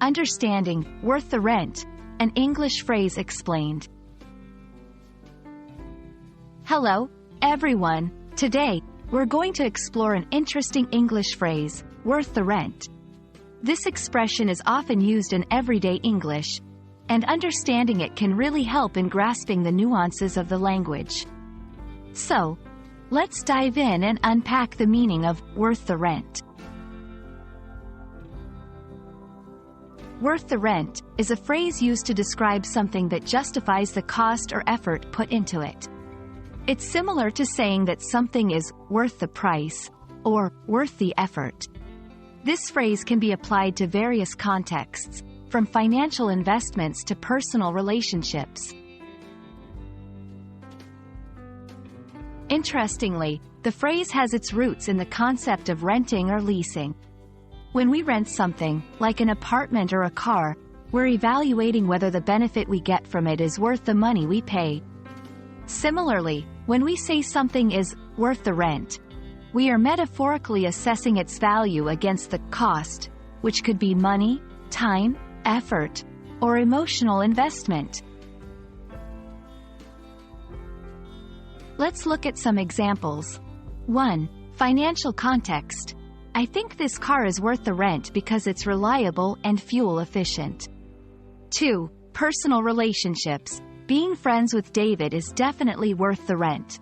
Understanding Worth the Rent, an English phrase explained. Hello, everyone. Today, we're going to explore an interesting English phrase, worth the rent. This expression is often used in everyday English, and understanding it can really help in grasping the nuances of the language. So, let's dive in and unpack the meaning of worth the rent. Worth the rent is a phrase used to describe something that justifies the cost or effort put into it. It's similar to saying that something is worth the price or worth the effort. This phrase can be applied to various contexts, from financial investments to personal relationships. Interestingly, the phrase has its roots in the concept of renting or leasing. When we rent something, like an apartment or a car, we're evaluating whether the benefit we get from it is worth the money we pay. Similarly, when we say something is worth the rent, we are metaphorically assessing its value against the cost, which could be money, time, effort, or emotional investment. Let's look at some examples. 1. Financial context. I think this car is worth the rent because it's reliable and fuel efficient. 2. Personal relationships. Being friends with David is definitely worth the rent.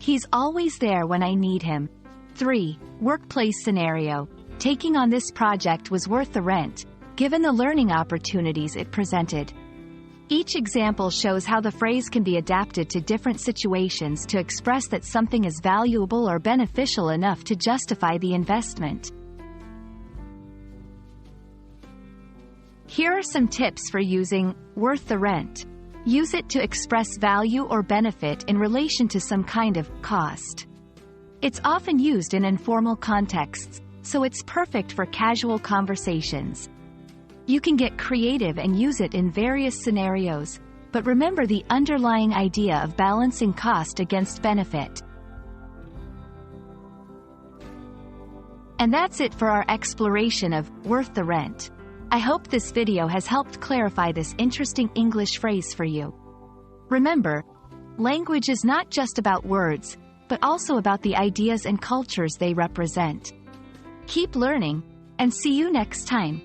He's always there when I need him. 3. Workplace scenario. Taking on this project was worth the rent, given the learning opportunities it presented. Each example shows how the phrase can be adapted to different situations to express that something is valuable or beneficial enough to justify the investment. Here are some tips for using worth the rent. Use it to express value or benefit in relation to some kind of cost. It's often used in informal contexts, so it's perfect for casual conversations. You can get creative and use it in various scenarios, but remember the underlying idea of balancing cost against benefit. And that's it for our exploration of worth the rent. I hope this video has helped clarify this interesting English phrase for you. Remember, language is not just about words, but also about the ideas and cultures they represent. Keep learning, and see you next time.